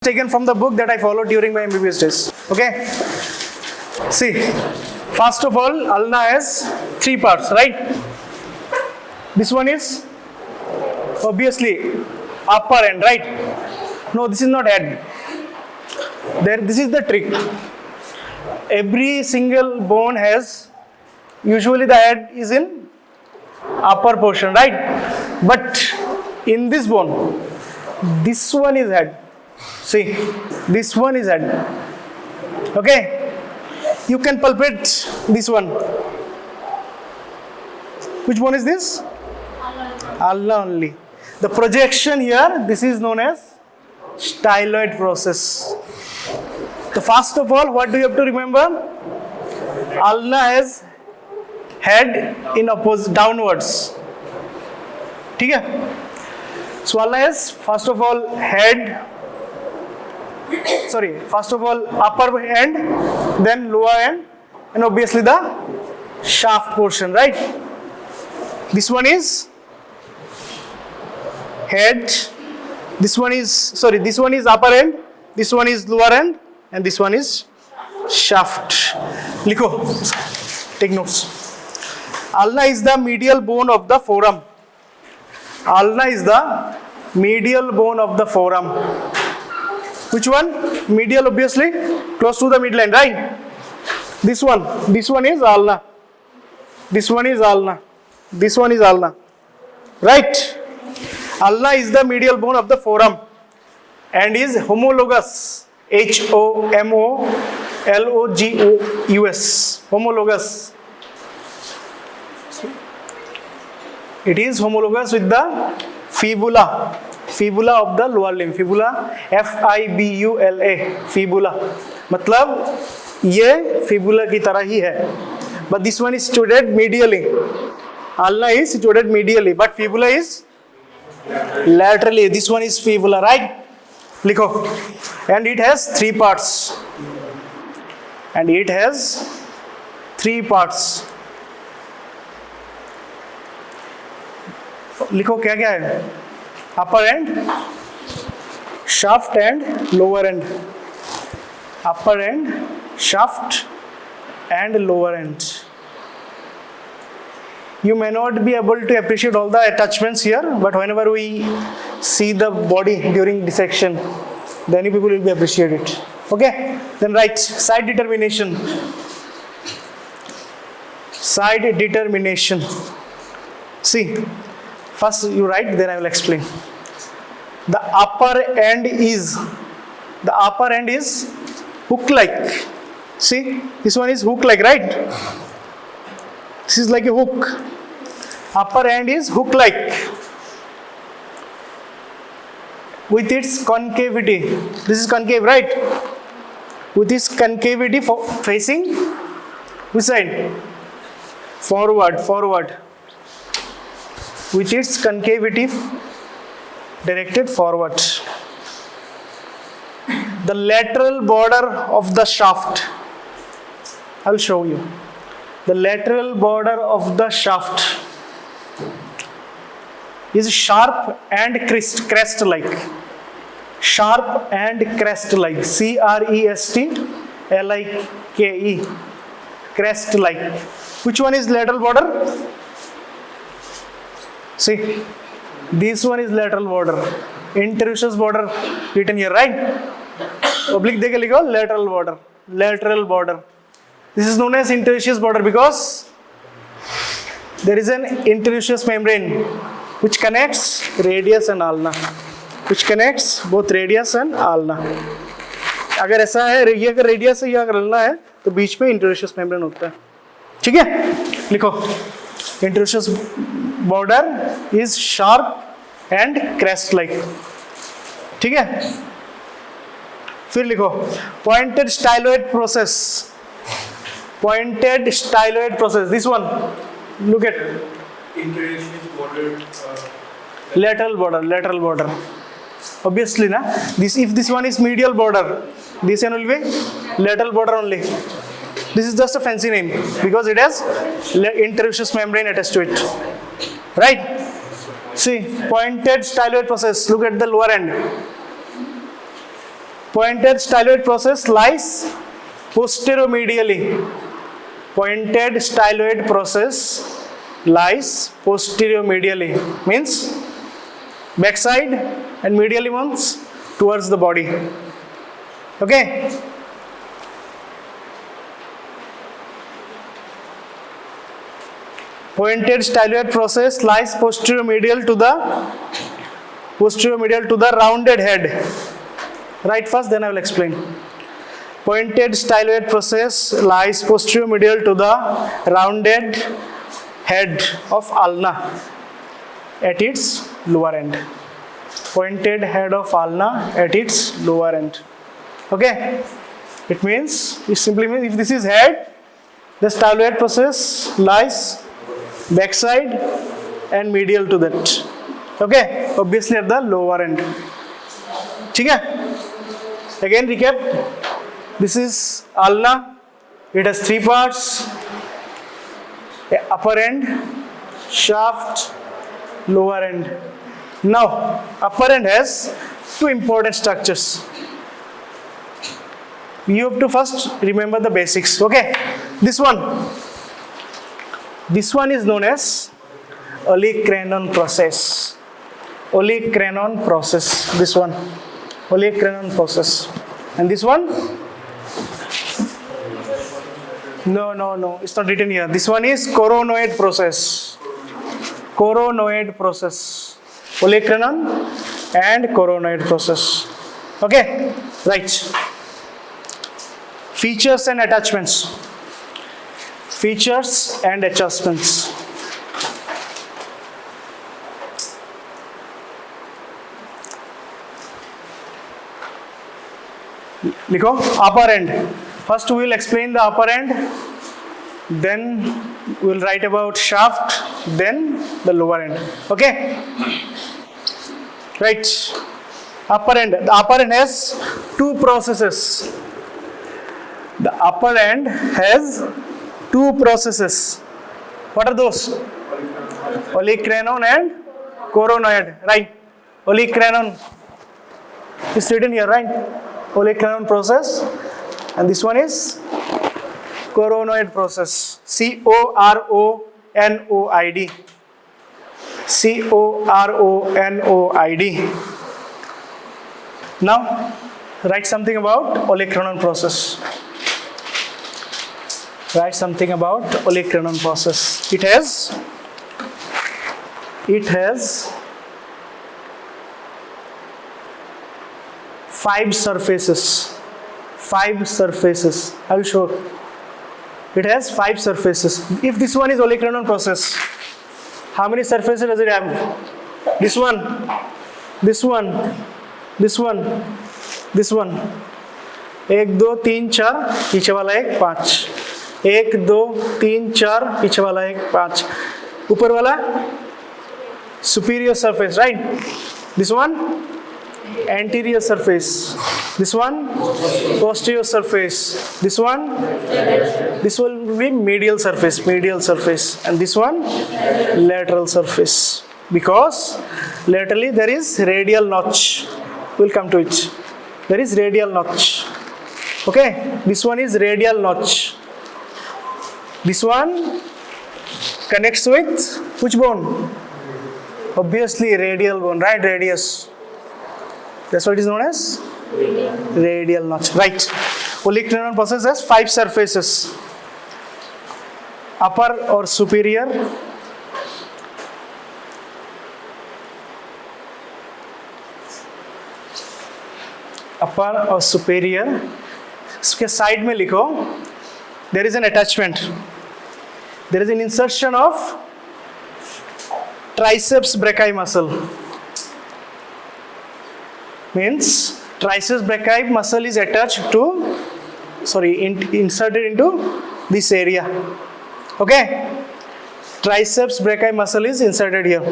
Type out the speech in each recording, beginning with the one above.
taken from the book that I followed during my MBBS days. Okay. See, first of all, ulna has three parts, right? This one is obviously upper end, right? No, this is not head. This is the trick. Every single bone has, usually the head is in upper portion, right? But in this bone, this one is head. See, this one is head. Okay? You can palpate this one. Which one is this? Ulna only. The projection here, this is known as styloid process. So first of all, what do you have to remember? Ulna has head in opposite downwards. Okay? So ulna has first of all upper end, then lower end, and obviously the shaft portion, right? This one is head, this one is upper end, this one is lower end, and this one is shaft. Likho, take notes. Ulna is the medial bone of the forearm. Ulna is the medial bone of the forearm. Which one? Medial, obviously, close to the midline, right? This one is ulna. This one is ulna. This one is ulna. Right? Ulna is the medial bone of the forearm and is homologous. HOMOLOGOUS. Homologous. It is homologous with the fibula. Fibula of the lower limb. Fibula, FIBULA. Fibula. मतलब ये fibula की तरह ही है. But this one is situated medially. Ulna is situated medially, but fibula is laterally. This one is fibula, right? लिखो. And it has three parts. लिखो क्या क्या है? Upper end, shaft and lower end. Upper end, shaft and lower end. You may not be able to appreciate all the attachments here, but whenever we see the body during dissection, then you people will be appreciate it. Okay? Then right, side determination. Side determination. See, first you write, then I will explain. The upper end is hook-like. See, this one is hook-like, right? This is like a hook. Upper end is hook-like with its concavity. This is concave, right? With its concavity facing which side? Forward. With its concavity directed forward. The lateral border of the shaft. I will show you. The lateral border of the shaft is sharp and crest-like. Sharp and crest-like. CRESTLIKE. Crest-like. Which one is lateral border? See, this one is lateral border. Interosseous border written here, right? Oblique देके लिखो lateral border. Lateral border. This is known as interosseous border because there is an interosseous membrane which connects radius and ulna. Which connects both radius and ulna. अगर ऐसा है, ये अगर radius है या अगर ulna है, तो बीच में interosseous membrane होता है. ठीक है? लिखो. Interosseous border is sharp and crest-like. ठीक है? फिर लिखो. Pointed styloid process. This one. Look at. Interosseous border. Lateral border. Obviously, na. If this one is medial border, this one will be lateral border only. This is just a fancy name because it has interosseous membrane attached to it. Right? See, pointed styloid process. Look at the lower end. Pointed styloid process lies posteromedially. Pointed styloid process lies posteromedially. Means backside and medially means towards the body. Okay. Pointed styloid process lies posterior-medial to the rounded head. Right first, then I will explain. Pointed styloid process lies posterior-medial to the rounded head of ulna at its lower end. Pointed head of ulna at its lower end. Okay? It simply means if this is head, the styloid process lies backside and medial to that. Okay? Obviously at the lower end. ठीक है? Again recap. This is ulna. It has three parts: upper end, shaft, lower end. Now, upper end has two important structures. You have to first remember the basics. Okay, this one is known as olecranon process. Olecranon process. This one, olecranon process, and this one. No, it's not written here. This one is coronoid process. Coronoid process. Olecranon and coronoid process. Okay, right. Features and attachments. Features and adjustments. लिखो upper end. First we will explain the upper end, then we will write about shaft, then the lower end. Okay? Right. Upper end. The upper end has two processes. The upper end has two processes. What are those? Olecranon and coronoid. Right. Olecranon is written here, right? Olecranon process. And this one is coronoid process. coronoid. coronoid. Now, write something about olecranon process. Write something about olecranon process. It has 5 surfaces. 5 surfaces. I will show. It has 5 surfaces. If this one is olecranon process, how many surfaces does it have? This one, this one, this one, this one. 1 2 3 4 पीछे वाला 1 5. 1 2 3 4 पीछे वाला 1 5. ऊपर वाला superior surface, right? This one anterior surface. This one posterior surface. This will be medial surface, and this one lateral surface, because laterally there is radial notch. We'll come to it. There is radial notch. Okay, this one is radial notch. This one connects with which bone? Obviously radial bone, right? Radius. That's what is known as radial notch. Right. Olecranon process has 5 surfaces: upper or superior, upper or superior. इसके side में लिखो, there is an attachment. There is an insertion of triceps brachii muscle. Means triceps brachii muscle is attached to, inserted into this area. Okay? Triceps brachii muscle is inserted here.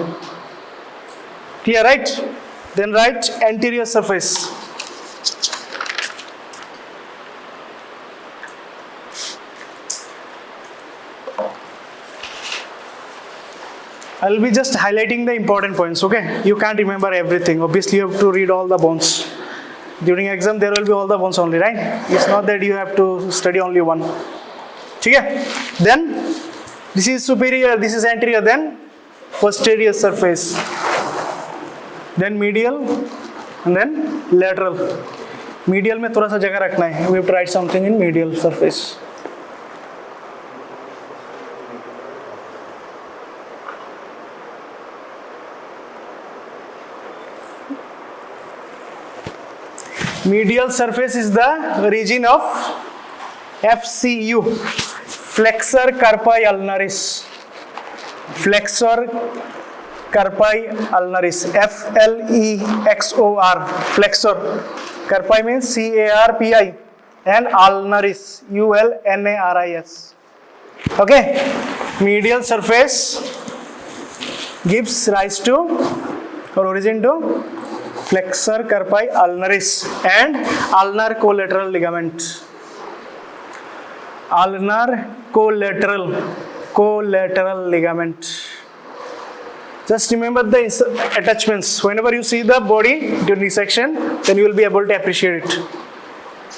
Clear, right? Then write anterior surface. I'll be just highlighting the important points, okay? You can't remember everything. Obviously, you have to read all the bones. During exam there will be all the bones only, right? It's not that you have to study only one. ठीक है? Then this is superior, this is anterior, then posterior surface, then medial, and then lateral. Medial में थोड़ा सा जगह रखना है. We have to write something in medial surface. Medial surface is the region of FCU, flexor carpi ulnaris. Flexor carpi ulnaris. FLEXOR. Flexor. Carpi means CARPI. And ulnaris. ULNARIS. Okay. Medial surface gives rise to or origin to flexor carpi ulnaris and ulnar collateral ligament. Ulnar collateral ligament. Just remember the attachments. Whenever you see the body during dissection, then you will be able to appreciate it.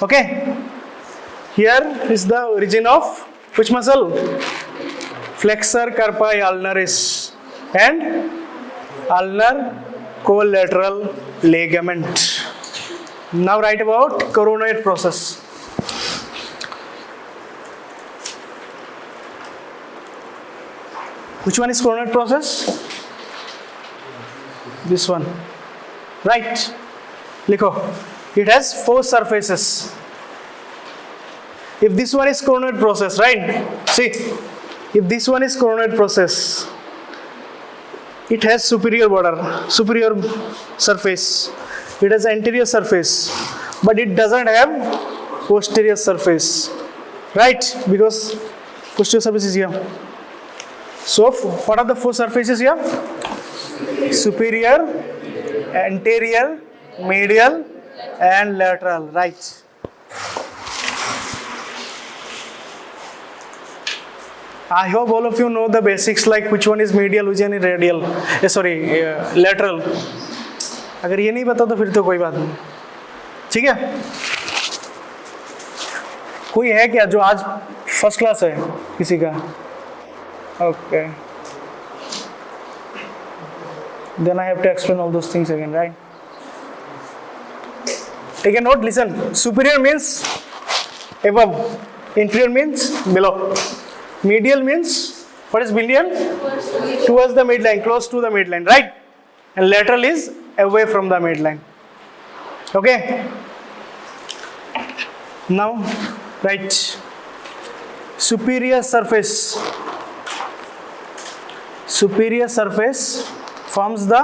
Okay. Here is the origin of which muscle? Flexor carpi ulnaris and ulnar collateral ligament. Now write about coronoid process. Which one is coronoid process? This one. Right. Likho. It has 4 surfaces. If this one is coronoid process, right? See, if this one is coronoid process, it has superior border, superior surface. It has anterior surface, but it doesn't have posterior surface, right? Because posterior surface is here. So, what are the 4 surfaces here? Superior, anterior, medial, and lateral, right? I hope all of you know the basics like which one is medial, which one is radial. Lateral. अगर ये नहीं पता तो फिर तो कोई बात नहीं. ठीक है? कोई है क्या जो आज फर्स्ट क्लास है किसी का? Okay. Then I have to explain all those things again, right? Take a note, listen. Superior means above. Inferior means below. Medial means, what is medial? Towards the midline, close to the midline, right? And lateral is away from the midline. Okay? Now, right. Superior surface. Superior surface forms the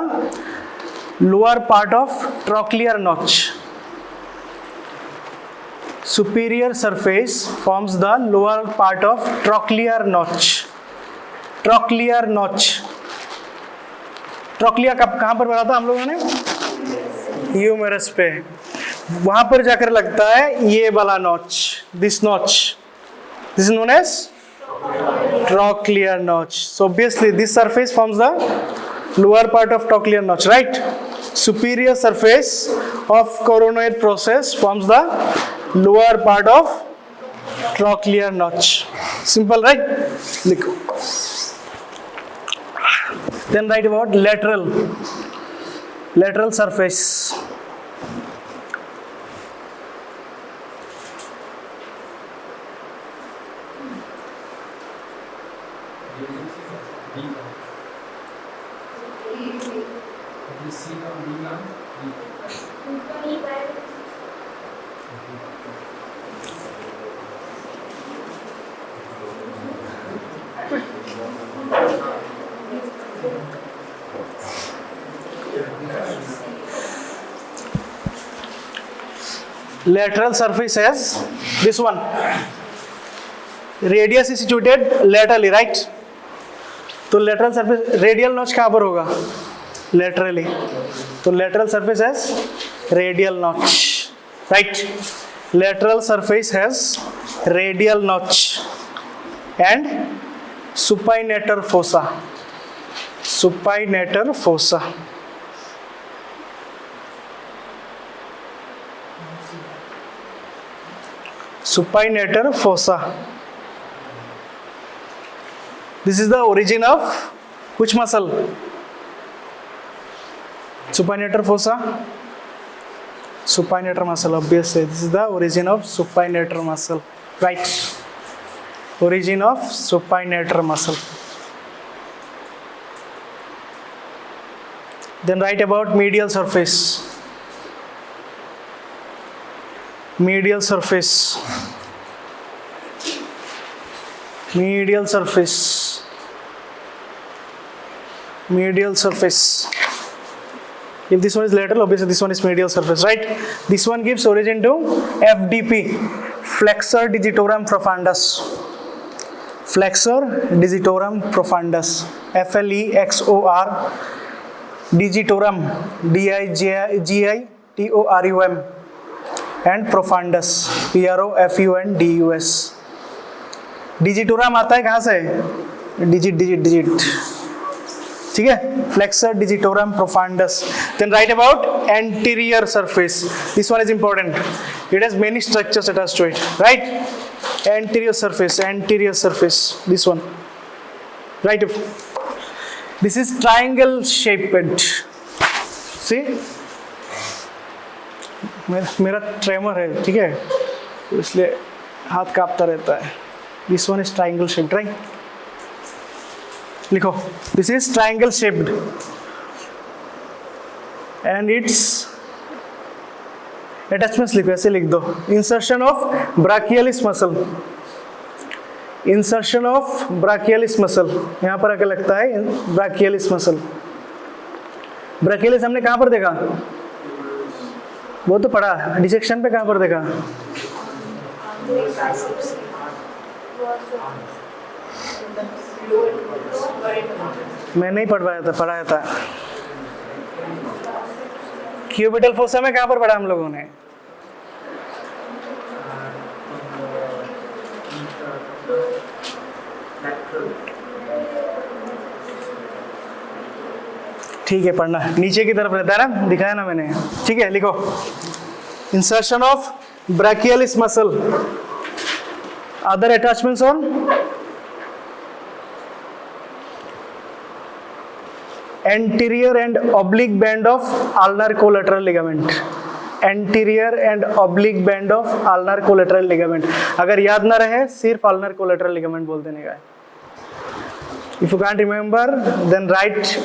lower part of trochlear notch. Superior surface forms the lower part of trochlear notch. Trochlear notch. Trochlea कहाँ पर बना था हम लोगों ने? ह्यूमेरस पे. वहां पर जाकर लगता है ये वाला notch. This notch. This is known as trochlear notch. So obviously this surface forms the lower part of trochlear notch, right? Superior surface of coronoid process forms the lower part of trochlear notch. Simple, right? Then write about lateral surface. Lateral surface has this one. Radius is situated laterally, right? तो lateral surface, radial notch कहाँ पर होगा? Laterally. तो lateral surface has radial notch, right? Lateral surface has radial notch and supinator fossa. Supinator fossa. supinator fossa. This is the origin of which muscle? Supinator fossa. Supinator muscle, obviously. This is the origin of supinator muscle. Right. Origin of supinator muscle. Then write about medial surface. Medial surface. Medial surface. Medial surface. If this one is lateral, obviously this one is medial surface, right? This one gives origin to FDP, flexor digitorum profundus. Flexor digitorum profundus. FLEXOR digitorum, DIGITORUM, and profundus, PROFUNDUS. digitorum आता है कहाँ से? digit. ठीक है, flexor digitorum profundus. Then write about anterior surface. This one is important. It has many structures attached to it, right? Anterior surface. This one. Right. This is triangle shaped. See? मेरा tremor है, ठीक है, इसलिए हाथ कांपता रहता है. This one is triangle shaped, right? लिखो, this is triangle shaped and its attachments लिखो, ऐसे लिख दो. Insertion of brachialis muscle. Insertion of brachialis muscle, यहाँ पर आके लगता है brachialis muscle. Brachialis हमने कहाँ पर देखा? वो तो पढ़ा. डिसेक्शन पे कहाँ पर देखा? मैं नहीं पढ़ाया था. क्यूबिटल फोसा में कहाँ पर पढ़ा हम लोगों ने? ठीक है, पढ़ना नीचे की तरफ रहता है ना, दिखाया ना मैंने. ठीक है, लिखो. Insertion of brachialis muscle. Other attachments on anterior and oblique band of ulnar collateral ligament. Anterior and oblique band of ulnar collateral ligament. अगर याद ना रहे सिर्फ ulnar collateral ligament बोल देने का. If you can't remember, then write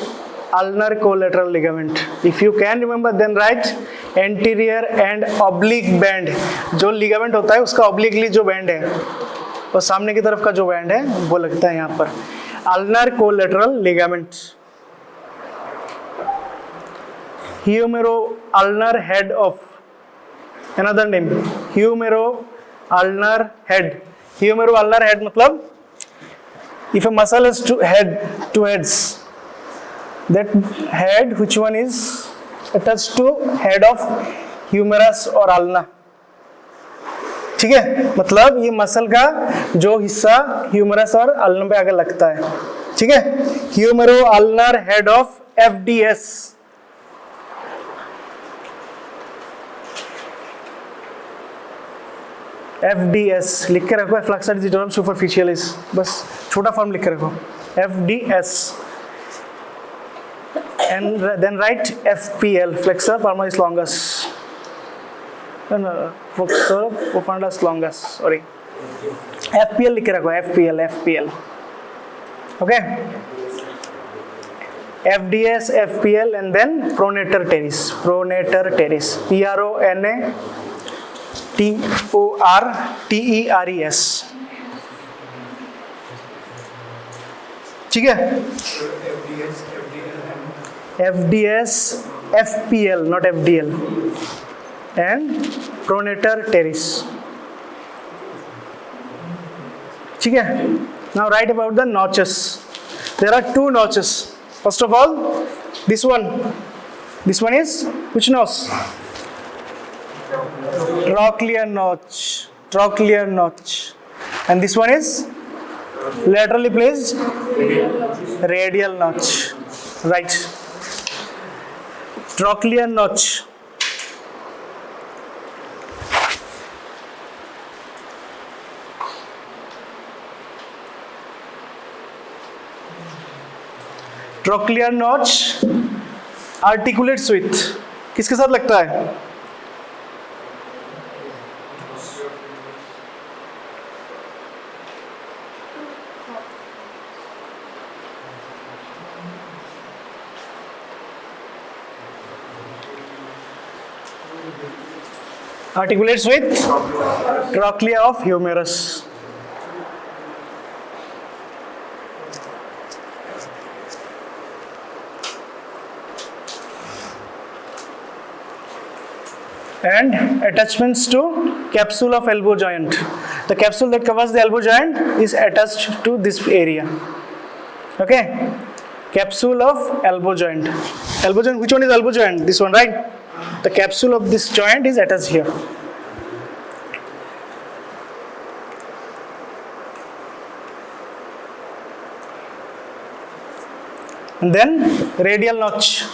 ulnar collateral ligament. If you can remember, then write anterior and oblique band. जो ligament होता है उसका obliquely जो band है और सामने की तरफ का जो band है वो लगता है यहाँ पर. Ulnar collateral ligament. Humeroulnar head of, another name, humeroulnar head. Humeroulnar head मतलब if a muscle has two heads, that head which one is attached to head of humerus or ulna. ठीक है, मतलब ये मसल का जो हिस्सा humerus और ulna पे आगे लगता है. ठीक है, humeroulnar head of FDS. FDS लिख के रखो, फ्लेक्सर डिजिटोरम सुपरफिशियलिस. बस छोटा फॉर्म लिख के रखो, FDS. And then write FPL, flexor palmaris longus. Flexor profundus longus. Sorry. FPL लिख के रखो, FPL. Okay. FDS, FPL, and then pronator teres. PRONATORTERES. ठीक है, FDS, FPL, not FDL, and pronator teres. ठीक है. Now write about the notches. There are two notches. First of all, this one is which notch? Trochlear notch. And this one is laterally placed radial notch. Right. Trochlear notch. Trochlear notch articulates with, किसके साथ लगता है? Articulates with trochlea of humerus. And attachments to capsule of elbow joint. The capsule that covers the elbow joint is attached to this area. Okay? Capsule of elbow joint. Elbow joint, which one is elbow joint? This one, right? The capsule of this joint is attached here. And then radial notch.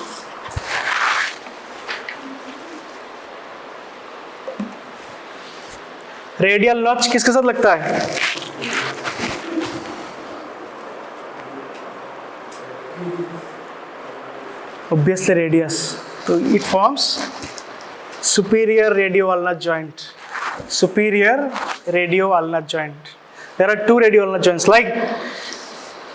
Radial notch किसके साथ लगता है? Obviously radius. So it forms superior radio-ulnar joint. Superior radio-ulnar joint. There are two radio-ulnar joints. Like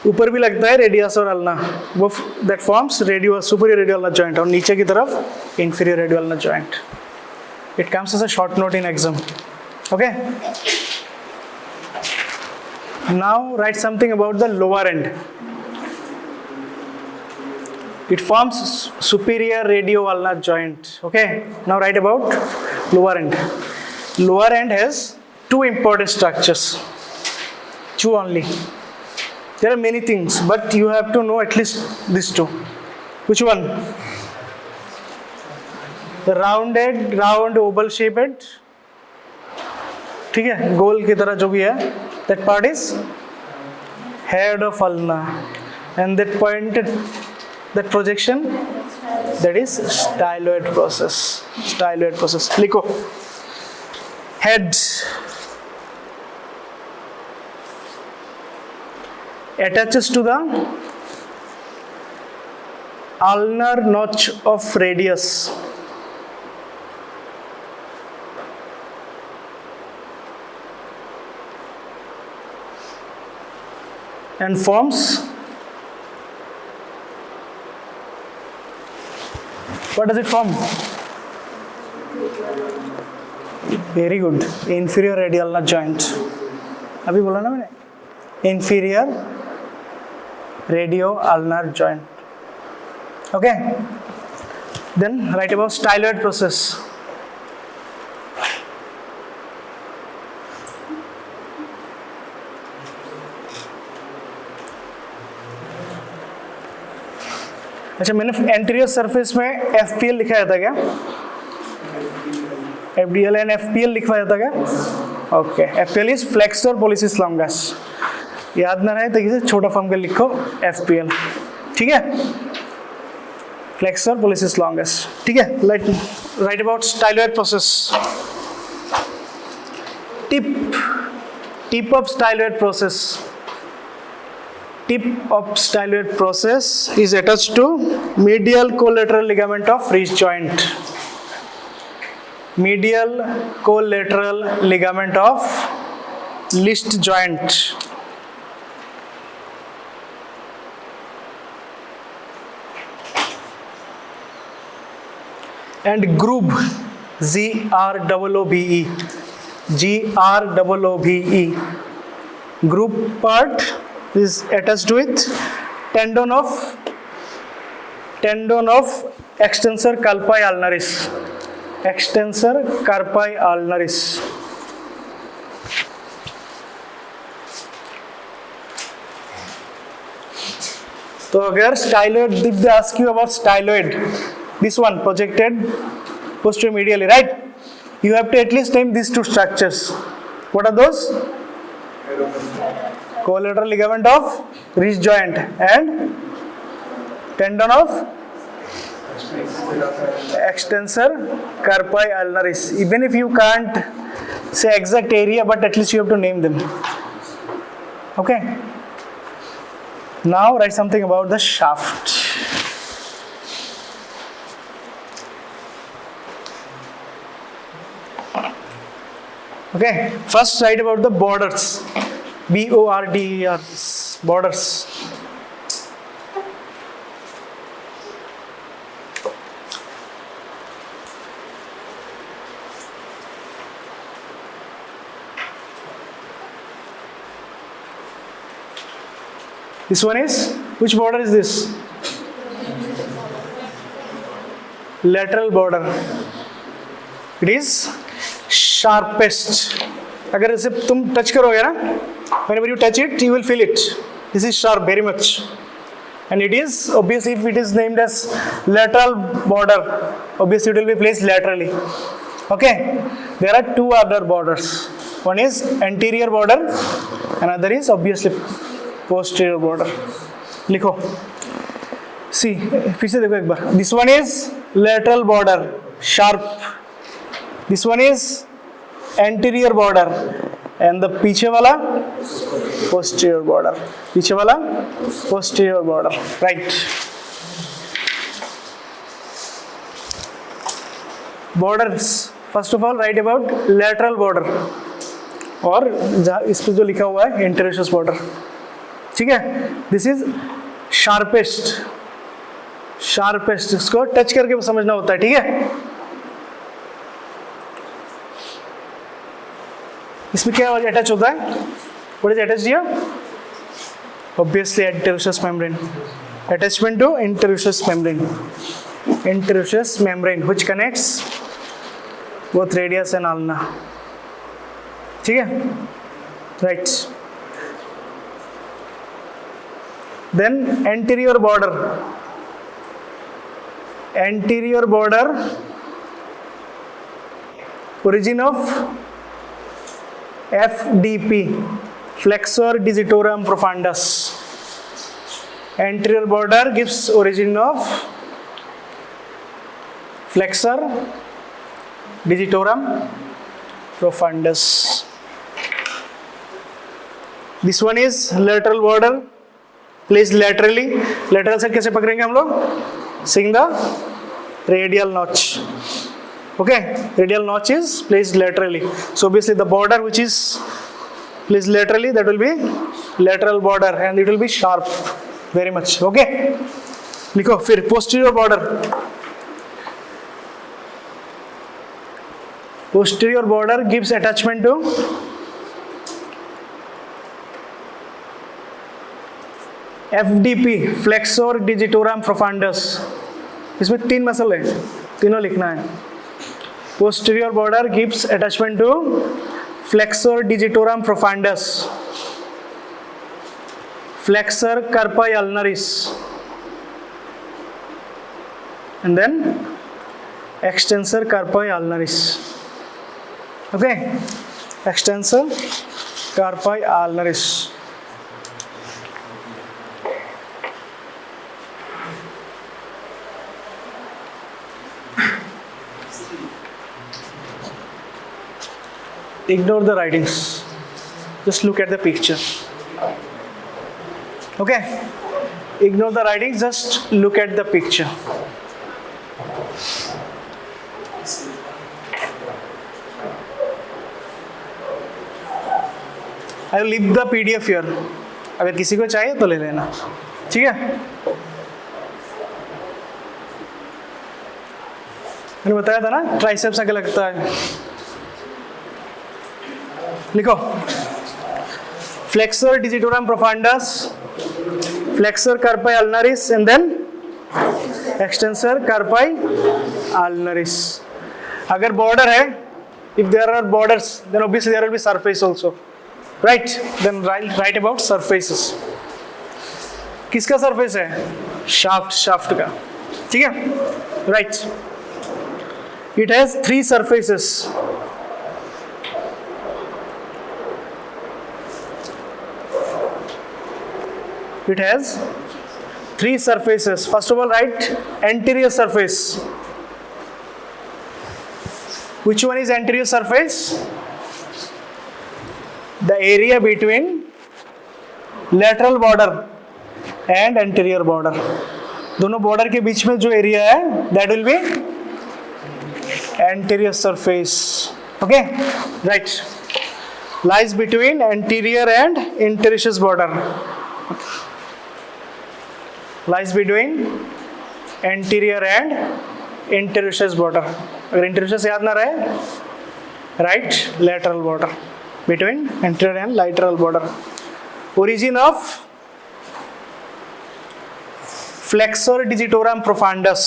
ऊपर भी लगता है radius और ulna, वो that forms superior radio-ulnar joint, और नीचे की तरफ inferior radio-ulnar joint. It comes as a short note in exam. Okay. Now write something about the lower end. It forms superior radio-ulnar joint. Okay. Now write about lower end. Lower end has two important structures. Two only. There are many things, but you have to know at least these two. Which one? The round oval shaped. ठीक है, गोल की तरह जो भी है, that part is head of ulna, and that pointed, that projection, that is styloid process. Styloid process. लिखो. Head attaches to the ulnar notch of radius. And forms what does it form? Very good. Inferior radial joint. अभी बोला ना मैंने, inferior radio-ulnar joint. Okay. Then write about styloid process. अच्छा, मैंने anterior surface में FPL लिखा था क्या? FDL एंड FPL लिखवाया था क्या? Okay. FPL is flexor policies longus. याद ना रहे तो इसे छोटा फॉर्म के लिखो FPL. ठीक है? Flexor policies longus. ठीक है? Right about styloid process. Tip of styloid process. Tip of styloid process is attached to medial collateral ligament of wrist joint. Medial collateral ligament of wrist joint. And groove, GROOVE. GROOVE. Groove part is attached with tendon of extensor carpi ulnaris. Extensor carpi ulnaris. तो अगर styloid, if they ask you about styloid, this one projected posterior medially, right? You have to at least name these two structures. What are those? Collateral ligament of wrist joint and tendon of extensor carpi ulnaris. Even if you can't say exact area, but at least you have to name them. Okay. Now write something about the shaft. Okay, first write about the borders. B-O-R-D-E-R, borders. This one is, which border is this? Lateral border. It is sharpest. अगर इसे तुम touch करोगे ना, whenever you touch it, you will feel it. This is sharp very much, and it is obviously if it is named as lateral border, obviously it will be placed laterally. Okay, there are two other borders. One is anterior border, another is obviously posterior border. लिखो. See, फिर से देखो एक बार. This one is lateral border, sharp. This one is anterior border, and the पीछे वाला posterior border. पीछे वाला posterior border. Right. Borders. First of all, write about lateral border. और इस पे जो लिखा हुआ है interosseous border. ठीक है? This is sharpest. Sharpest. इसको टच करके समझना होता है. ठीक है? इसमें क्या अटैच होता है? What is attached here? Obviously interosseous membrane. Attachment to interosseous membrane. Interosseous membrane which connects both radius and ulna. ठीक है? Right. Then anterior border. Anterior border, origin of FDP, flexor digitorum profundus. Anterior border gives origin of flexor digitorum profundus. This one is lateral border, placed laterally. Lateral से कैसे पकड़ेंगे हम लोग? Seeing the radial notch. Okay, radial notch is placed laterally. So obviously the border which is placed laterally, that will be lateral border, and it will be sharp very much. Okay, लिखो फिर posterior border. Posterior border gives attachment to FDP, flexor digitorum profundus. इसमें तीन muscle है, तीनों लिखना है. Posterior border gives attachment to flexor digitorum profundus, flexor carpi ulnaris, and then extensor carpi ulnaris. Okay, extensor carpi ulnaris. Ignore the writings, just look at the picture. Okay, ignore the writings, just look at the picture. I will leave the PDF here, अगर किसी को चाहिए तो ले लेना. ठीक है? मैंने बताया था ना ट्राइसेप्स आगे लगता है. लिखो flexor digitorum profundus, flexor carpi ulnaris, and then extensor carpi ulnaris. अगर border है, if there are borders, then obviously there will be surface also, right? Then write about surfaces. किसका surface है? Shaft का. ठीक है? Right. It has three surfaces. It has three surfaces. First of all, write anterior surface. Which one is anterior surface? The area between lateral border and anterior border, दोनों border के बीच में जो area है that will be anterior surface. Okay right, lies between anterior and interosseous border, lies between anterior and interosseous border. अगर interosseous याद ना रहे, right lateral border, between anterior and lateral border. Origin of flexor digitorum profundus.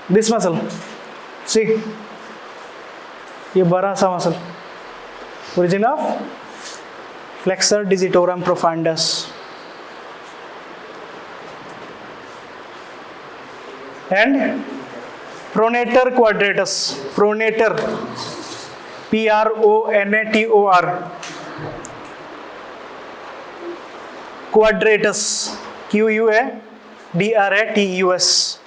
This muscle, see, ये बड़ा सा muscle, origin of flexor digitorum profundus. And pronator quadratus, pronator, Pronator, quadratus, Quadratus.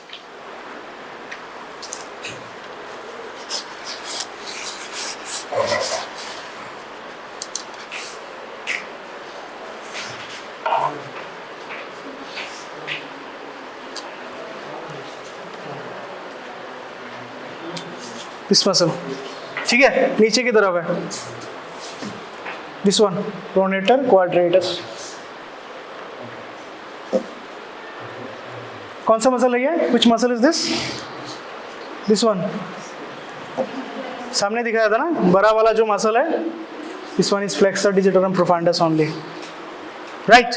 This muscle, ठीक है, नीचे की तरफ है. This one pronator quadratus. कौन सा मसल है ये? Which muscle is this? This one, सामने दिखाया था ना बड़ा वाला जो मसल है. This one is flexor digitorum profundus only, right.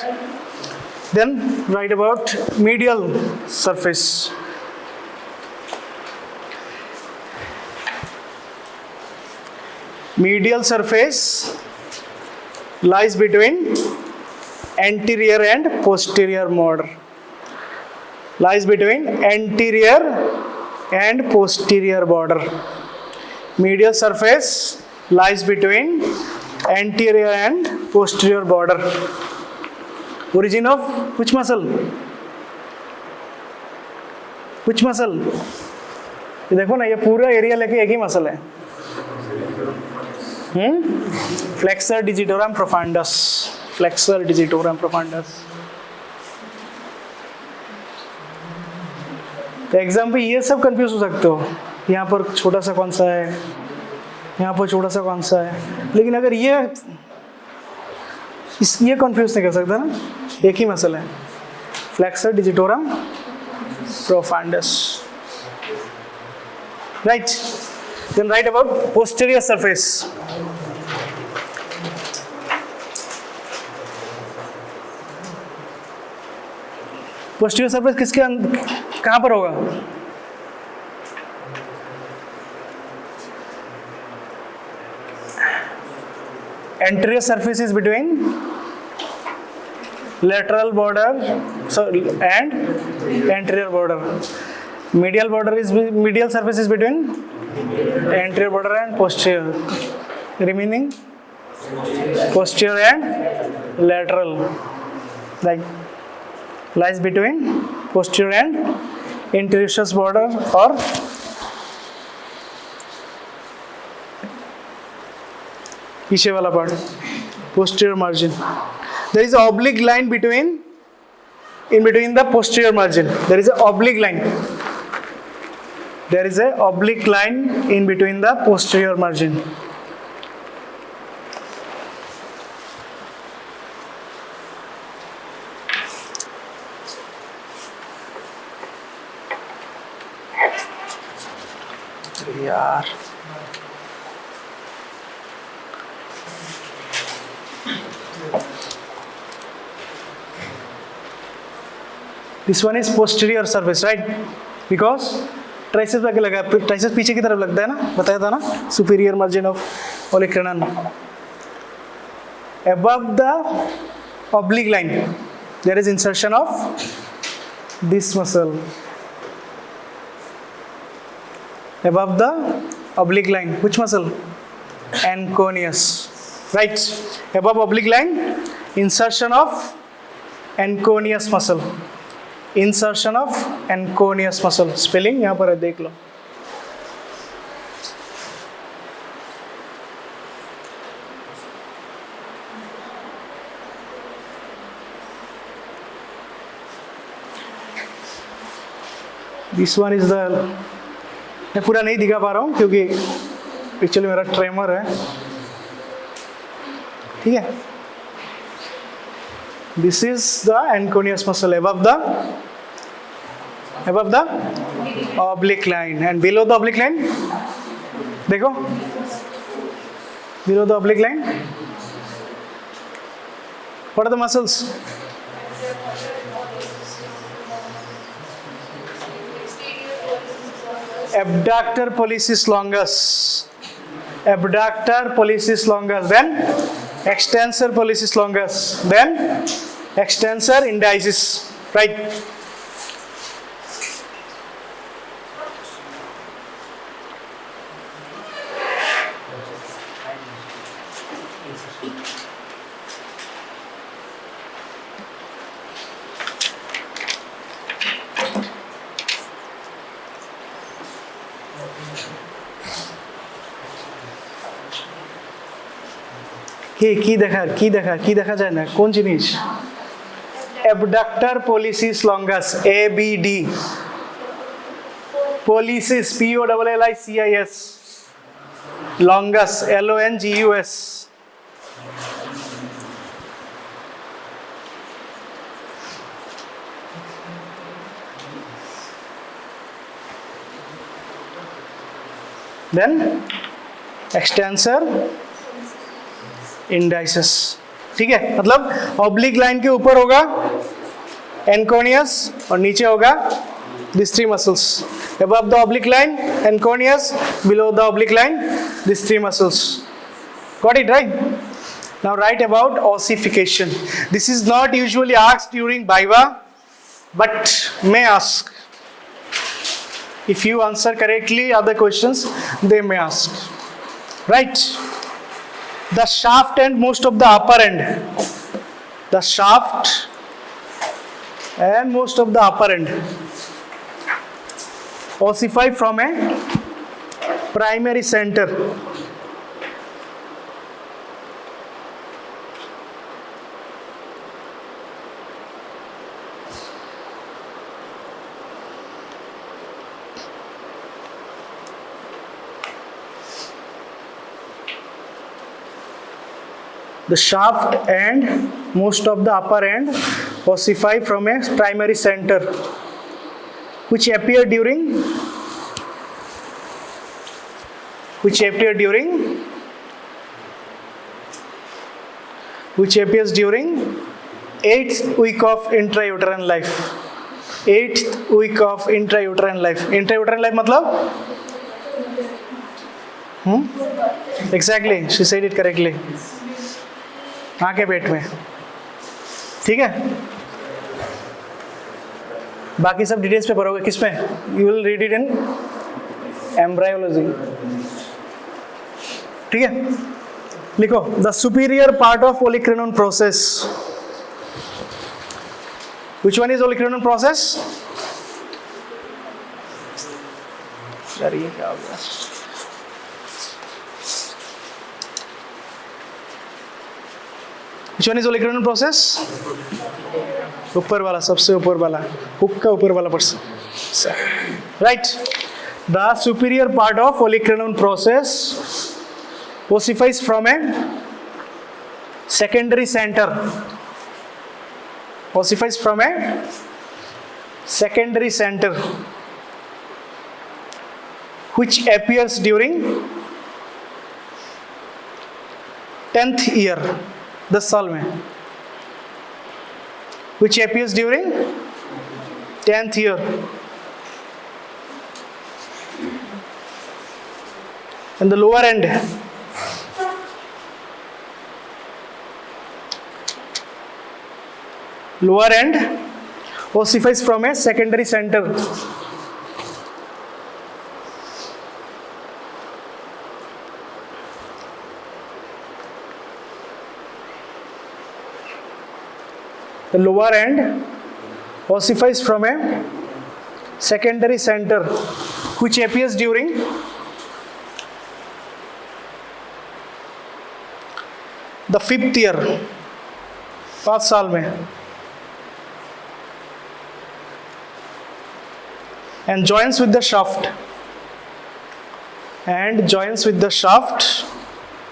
Then write about medial surface. Medial surface lies between anterior and posterior border. Lies between anterior and posterior border. Medial surface lies between anterior and posterior border. Origin of which muscle? Which muscle? ये देखो ना, ये पूरा area लेके एक ही muscle है. Flexor digitorum profundus, flexor digitorum profundus. तो एग्जाम पे ये सब कंफ्यूज हो सकते हो, यहाँ पर छोटा सा कौन सा है, यहाँ पर छोटा सा कौन सा है. लेकिन अगर ये कंफ्यूज नहीं कर सकता ना, एक ही मसल है, flexor digitorum profundus, right. Then write about posterior surface. Posterior surface किसके कहाँ पर होगा? Anterior surface is between lateral border and anterior border. Medial surface is between anterior border and posterior. Remaining posterior and lateral, like lies between posterior and interosseous border or पीछे वाला part, posterior margin. There is an oblique line in between the posterior margin. There is an oblique line. There is a oblique line in between the posterior margin. यार this one is posterior surface, right? Because triceps आगे लगा, triceps पीछे की तरफ लगता है ना, बताया था ना, superior margin of olecranon. Above the oblique line there is insertion of this muscle. Above the oblique line, which muscle? Anconeus, right? Above oblique line, insertion of anconeus muscle. Insertion of anconeus muscle. Spelling यहाँ पर है, देख लो. This one is the, मैं पूरा नहीं दिखा पा रहा हूँ क्योंकि एक्चुअली मेरा ट्रेमर है, ठीक है. This is the anconeus muscle above the oblique line and below the oblique line, देखो below the oblique line, what are the muscles? Abductor pollicis longus, abductor pollicis longus, then extensor pollicis longus, then extensor indicis, right? কি দেখা যায় না কোন জিনিস? Abductor pollicis longus, ABD, pollicis POLLICIS, longus LONGUS. Then extensor indicis, ठीक है. मतलब oblique line के ऊपर होगा एंकोनियस और नीचे होगा these three muscles. Above the oblique line enconius, below the oblique line these three muscles. Got it right? Now write about ossification. This is not usually asked during viva but may ask. If you answer correctly other questions they may ask, right? The shaft and most of the upper end, the shaft and most of the upper end ossify from a primary center. The shaft and most of the upper end ossify from a primary center which appears during 8th week of intrauterine life. 8th week of intrauterine life. Intrauterine life मतलब exactly, she said it correctly. हाँ के पेट में, ठीक है. बाकी सब details पे पढ़ोगे किस में? You will read it in embryology, ठीक है. लिखो the superior part of olecranon process. Which one is olecranon process? यार ये क्या हो गया? Which one is olecranon process? ऊपर वाला, सबसे ऊपर वाला, हुक का ऊपर वाला person, right? The superior part of olecranon process ossifies from a secondary center. Ossifies from a secondary center which appears during 10th year. 10 साल में, which appears during 10th year. And the lower end ossifies from a secondary center the lower end ossifies from a secondary center which appears during the 5th year. 5 साल में. and joins with the shaft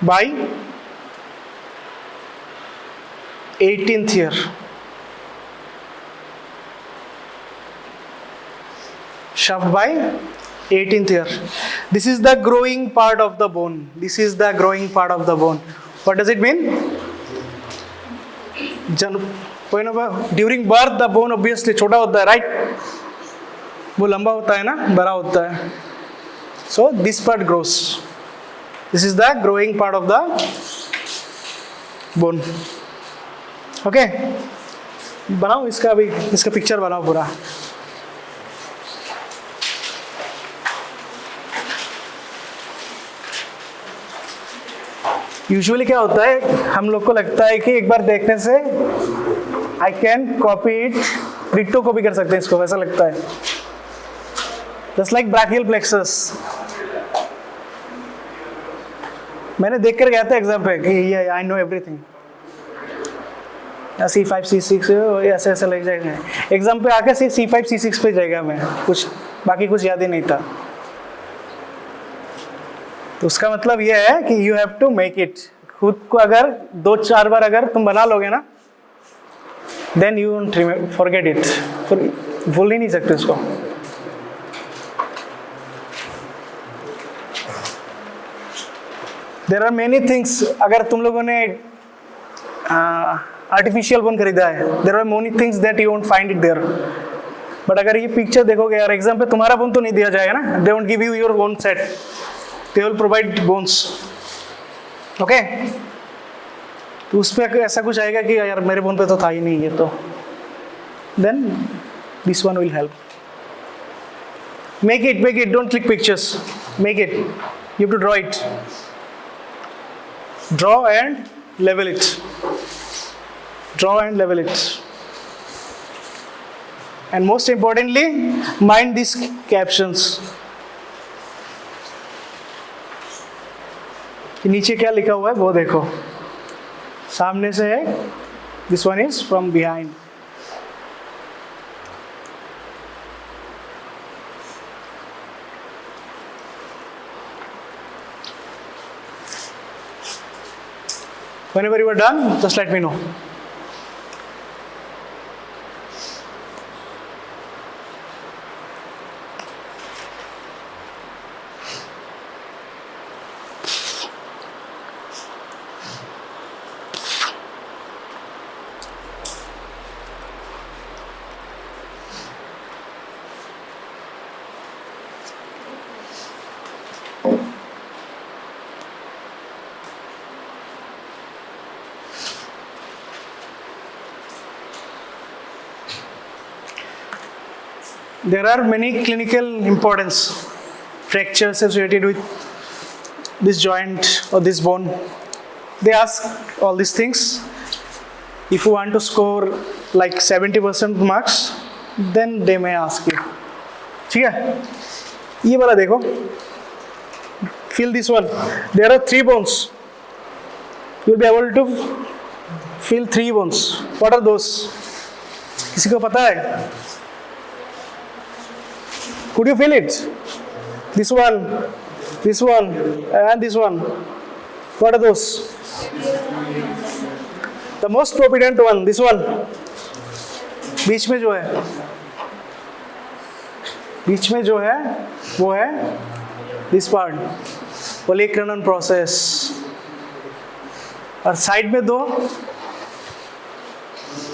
by 18th year. Shaft by 18th year. This is the growing part of the bone. What does it mean? During birth the bone obviously छोटा होता है, right? वो लंबा होता है ना, बड़ा होता है. So this part grows. This is the growing part of the bone. Okay? बनाओ इसका पिक्चर बनाओ पूरा. यूजुअली क्या होता है, हम लोग को लगता है कि एक बार देखने से I can copy it, ditto copy कर सकते हैं इसको, वैसा लगता है. Just like brachial plexus. मैंने देख कर गया था एग्जाम पे कि ये I know everything, C5 C6 ऐसे ऐसे लग जाएगा. एग्जाम पे आके C5 C6 पे जाएगा, मैं कुछ बाकी कुछ याद ही नहीं था. तो उसका मतलब ये है कि you have to make it. खुद को अगर 2-4 बार अगर तुम बना लोगे ना, then you won't forget it. भूल ही नहीं सकते उसको. There are many things. अगर तुम लोगों ने आर्टिफिशियल बोन खरीदा है, there are many things that you won't find it there. But अगर ये पिक्चर देखोगे यार, एग्जाम पे तुम्हारा बोन तो नहीं दिया जाएगा ना. They won't give you your own set. They will provide bones. Okay? तो उस पे ऐसा कुछ आएगा कि यार मेरे बोन पे तो था ही नहीं ये तो. Then this one will help. Make it. Don't click pictures. Make it. You have to draw it. Draw and level it. And most importantly, mind these captions. नीचे क्या लिखा हुआ है वो देखो. सामने से है, this one is from behind. Whenever you are done, just let me know. There are many clinical importance fractures associated with this joint or this bone. They ask all these things. If you want to score like 70% marks, then they may ask you. ठीक है? ये वाला देखो. Feel this one. There are 3 bones. You'll be able to feel 3 bones. What are those? किसी को पता है? Could you feel it? This one, and this one. What are those? The most prominent one, this one. बीच में जो है, वो है this part, polycranon process. और साइड में 2.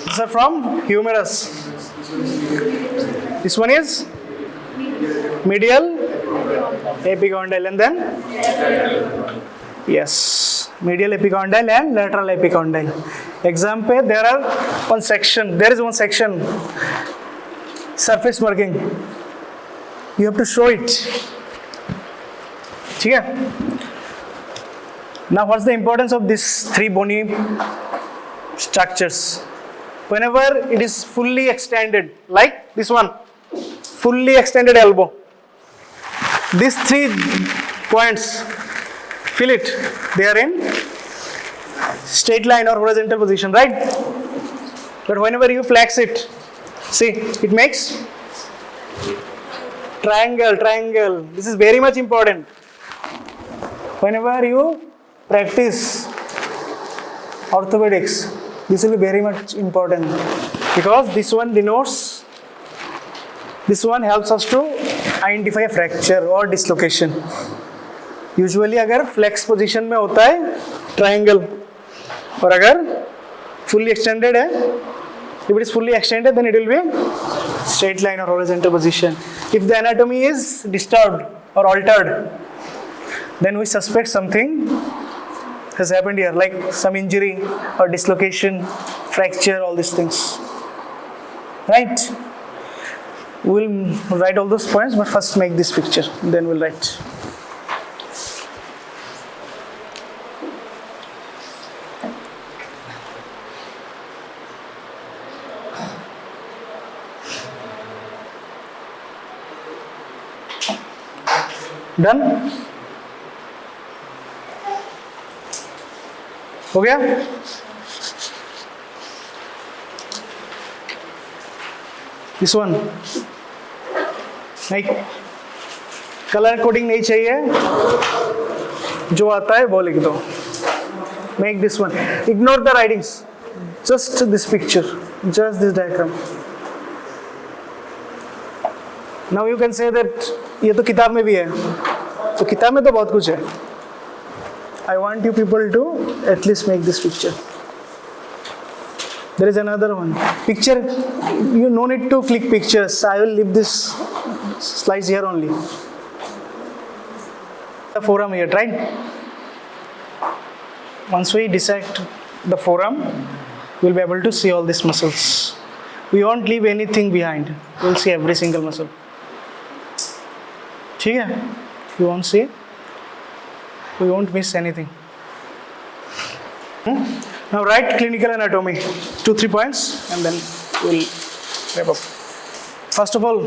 These are from humerus. This one is medial epicondyle, and then yes, medial epicondyle and lateral epicondyle. Exam पे there is one section, surface marking. You have to show it. ठीक है? Now what's the importance of these 3 bony structures? Whenever it is fully extended, like this one, fully extended elbow, these 3 points, feel it, they are in straight line or horizontal position, right? But whenever you flex it, see, it makes triangle. This is very much important. Whenever you practice orthopedics, this will be very much important because this one helps us to identify a fracture or dislocation. Usually अगर flex position में होता है triangle और अगर fully extended है, if it is fully extended then it will be straight line or horizontal position. If the anatomy is disturbed or altered, then we suspect something has happened here, like some injury or dislocation, fracture, all these things. Right? We'll write all those points, but first make this picture, then we'll write. Done? हो गया? This one नहीं, colour coding नहीं चाहिए, जो आता है वो लिख दो. Make this one. Ignore the writings. Just this picture, just this diagram. Now you can say that ये तो किताब में भी है, तो किताब में तो बहुत कुछ है. I want you people to at least make this picture. There is another one. Picture, you no need to click pictures. I will leave this slides here only. The forearm here, right? Once we dissect the forearm, we will be able to see all these muscles. We won't leave anything behind. We will see every single muscle. ठीक है? You won't see. We won't miss anything. Now write clinical anatomy. 2-3 points and then we'll wrap up. First of all,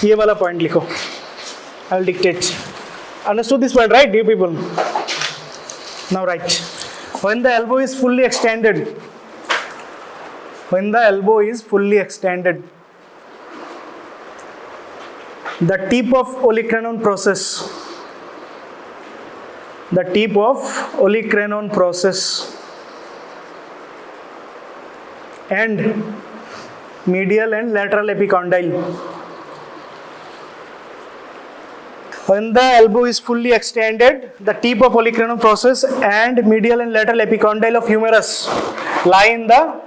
ये वाला point लिखो. I'll dictate. Understood this point, right, dear people? Now write. When the elbow is fully extended. When the elbow is fully extended. The tip of olecranon process. The tip of olecranon process and medial and lateral epicondyle. When the elbow is fully extended, the tip of olecranon process and medial and lateral epicondyle of humerus lie in the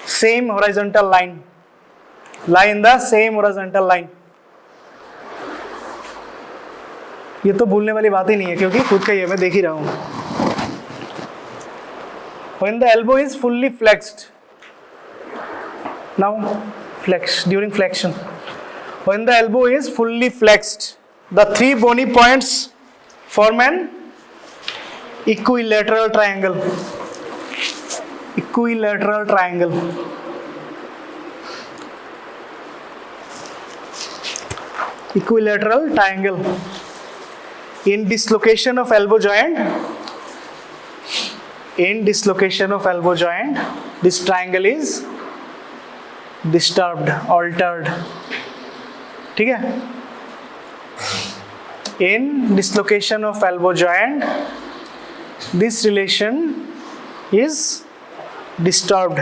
same horizontal line. Lie in the same horizontal line. ये तो भूलने वाली बात ही नहीं है क्योंकि खुद का ये मैं देख ही रहा हूँ. When the elbow is fully flexed, now flex during flexion. When the elbow is fully flexed, the three bony points form an equilateral triangle. Equilateral triangle. Equilateral triangle. In dislocation of elbow joint, this triangle is disturbed, altered. ठीक है? In dislocation of elbow joint, this relation is disturbed.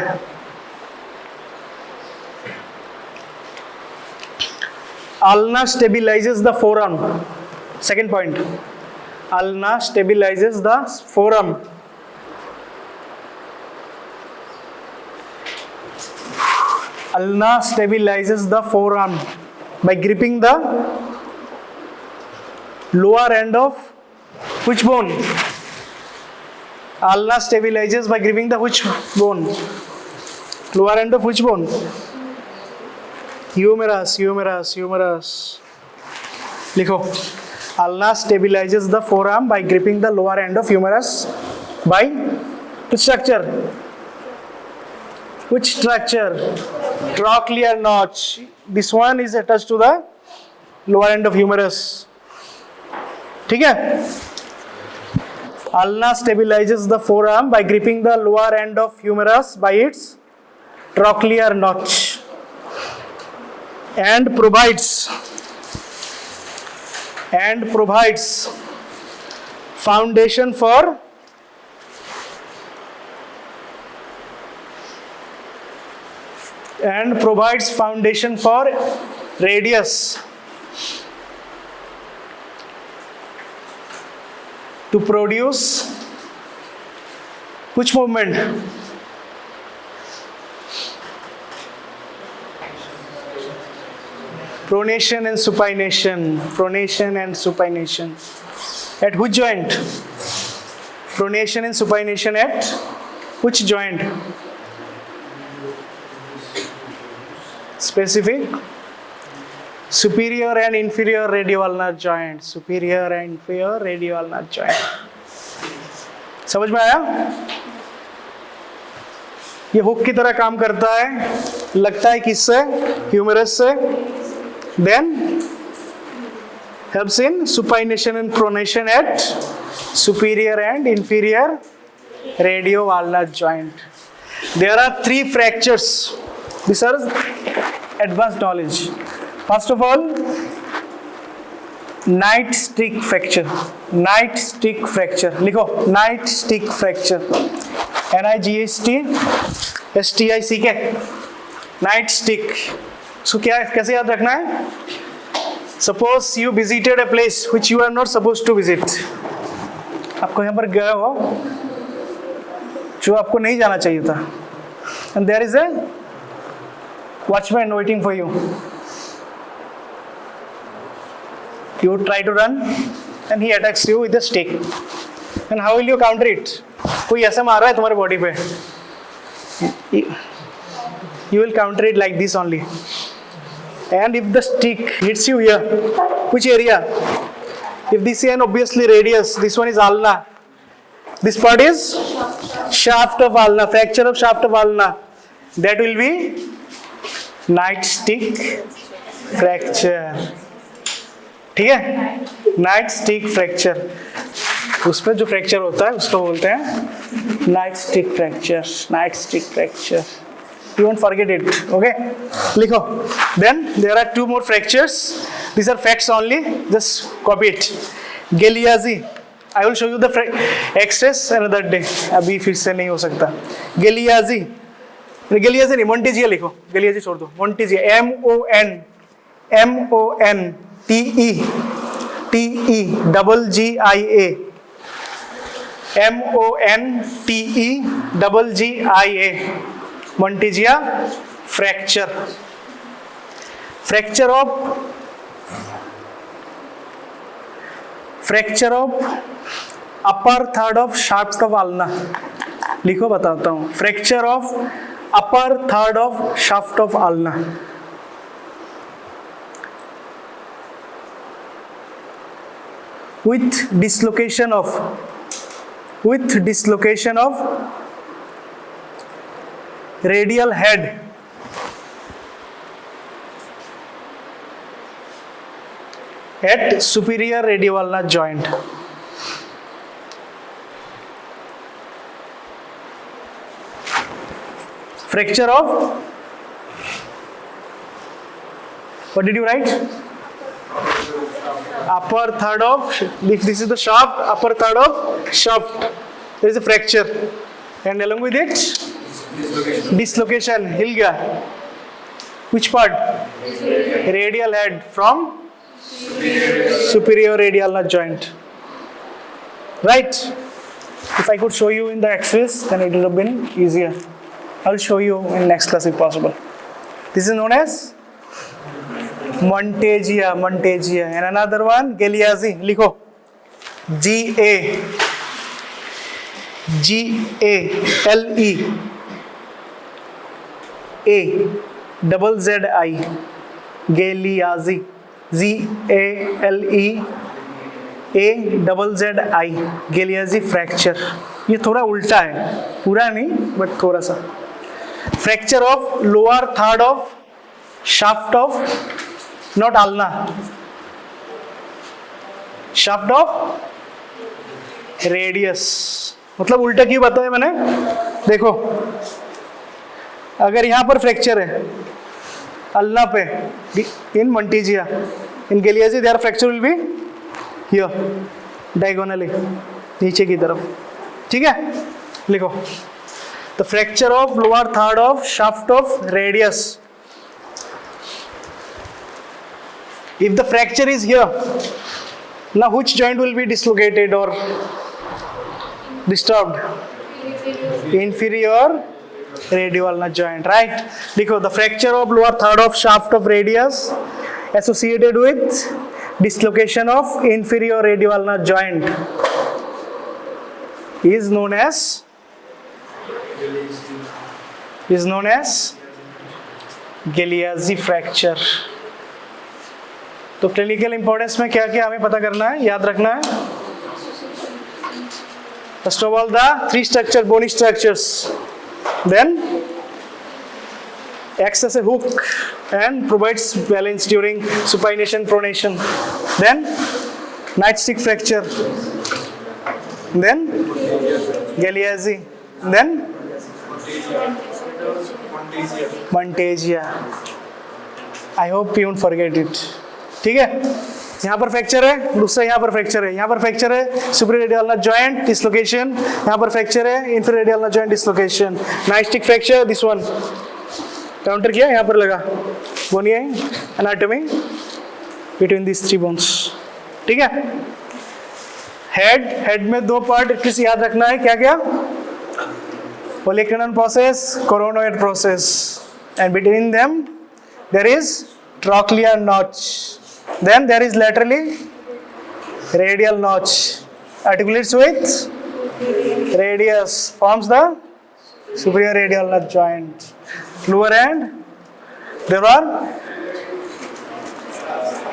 Ulna stabilizes the forearm. Second point, ulna stabilizes the forearm. Ulna stabilizes the forearm by gripping the lower end of which bone? Ulna stabilizes by gripping the which bone? Lower end of which bone? Humerus. लिखो. Ulna stabilizes the forearm by gripping the lower end of humerus by which structure? Which structure? Trochlear notch. This one is attached to the lower end of humerus. ठीक है? Ulna stabilizes the forearm by gripping the lower end of humerus by its trochlear notch and provides and provides foundation for radius to produce which movement? Pronation and supination. Pronation and supination. At which joint? Pronation and supination at which joint? Specific. Superior and inferior radioulnar joint. Superior and inferior radioulnar joint. समझ में आया? ये hook की तरह काम करता है, लगता है किससे? ह्यूमरस से. Then helps in supination and pronation at superior and inferior radioulnar joint. There are 3 fractures. These are advanced knowledge. First of all, night stick fracture. Night stick fracture. लिखो, night stick fracture. NIGST night stick. So क्या कैसे याद रखना है? Suppose you visited a place which you are not supposed to visit. आपको यहाँ पर गए हो जो आपको नहीं जाना चाहिए था. And there is a watchman waiting for you. You try to run and he attacks you with a stick. And how will you counter it? कोई ऐसे मार रहा है तुम्हारे बॉडी पे. You will counter it like this only. And if the stick hits you here, which area? If this is an obviously radius, this one is ulna. This part is shaft of ulna, fracture of shaft of ulna. That will be night stick fracture. ठीक है? Night stick fracture. उसमें जो fracture होता है उसको बोलते हैं night stick fracture. Night stick fracture. You won't forget it. Okay? लिखो. Then there are 2 more fractures. These are facts only. Just copy it. Galeazzi. I will show you the X-rays another day. अभी फिर से नहीं हो सकता. Galeazzi. Galeazzi नहीं, Monteggia लिखो. Galeazzi छोड़ दो. Monteggia. M-O-N-T-E-G-I-A. M-O-N-T-E-G-G-I-A. Monteggia fracture. Fracture of upper third of shaft of ulna. लिखो बताता हूँ. Fracture of upper third of shaft of ulna. With dislocation of radial head at superior radioulnar joint. Fracture of, what did you write? Upper third of, if this is the shaft, upper third of shaft, there is a fracture, and along with it dislocation. Hilga. Which part? Radial head from superior radioulnar joint. Right? If I could show you in the X-rays, then it would have been easier. I'll show you in next class if possible. This is known as Monteggia. And another one, Galeazzi. लिखो. G-A-L-E A-double-Z-I. Galeazzi. G-A-L-E A-double-Z-I. Galeazzi fracture. ये थोड़ा उल्टा है, पूरा नहीं but थोड़ा सा. Fracture of lower third of shaft of not ulna, shaft of radius. मतलब उल्टा क्यों बताया मैंने? देखो, अगर यहाँ पर फ्रैक्चर है अल्ना पे इन Monteggia, in Galeazzi their fracture will be here diagonally, नीचे की तरफ, ठीक है। लिखो the fracture of lower third of shaft of radius, if the fracture is here, now which joint will be dislocated or disturbed? Inferior radioulnar joint, right? Likho the fracture of lower third of shaft of radius associated with dislocation of inferior radioulnar joint is known as Galeazzi fracture. तो clinical importance में क्या क्या हमें पता करना है, याद रखना है। First of all the 3 structure bony structures, then acts as a hook and provides balance during supination pronation, then nightstick fracture, then Galeazzi, then Monteggia. I hope you won't forget it. ठीक है, यहाँ पर fracture है, दूसरा यहाँ पर fracture है, यहाँ पर फ्रैक्चर है सुपीरियर रेडियलर जॉइंट डिसलोकेशन, यहाँ पर फ्रैक्चर है इंफीरियर रेडियलर जॉइंट डिसलोकेशन, नाइस्टिक फ्रैक्चर, दिस वन काउंटर किया, यहाँ पर लगा, वो नहीं है एनाटॉमी बिटवीन दिस 3 बोन्स, ठीक है। हेड में 2 पार्ट किस याद रखना है, क्या क्या, olecranon process, coronoid process, and between them there is trochlear notch, then there is laterally radial notch, articulates with radius, forms the superior radial joint. Lower end, there are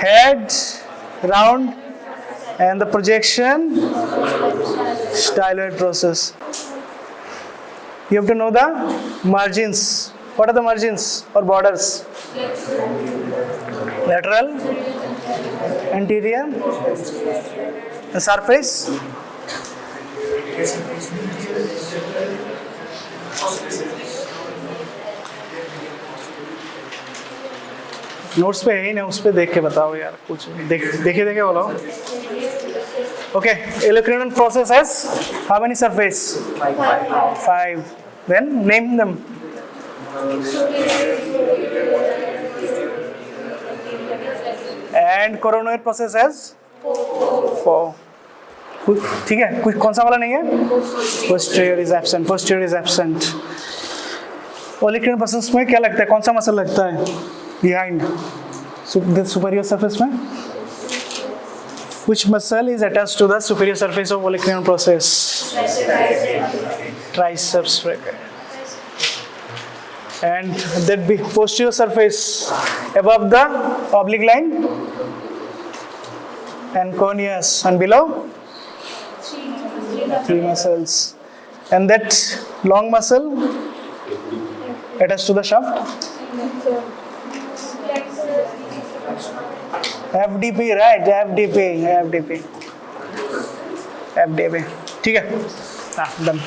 head, round, and the projection styloid process. You have to know the margins. What are the margins or borders? Lateral, anterior, the surface, notes पे है ही ना, उस पे देख के बताओ यार, कुछ देखे बोलो। Okay, olecranon process has how many surface? 5. Then name them. And coronoid process has 4. ठीक है, कुछ कौन सा वाला नहीं है? Posterior is absent. Posterior is absent. Olecranon process में क्या लगता है, कौन सा मसल लगता है behind the superior surface में? Which muscle is attached to the superior surface of olecranon process? Triceps brachii. And that be posterior surface above the oblique line and coneus, and below 3 muscles, and that long muscle attached to the shaft, FDP, right? FDP, ठीक है, हाँ, done.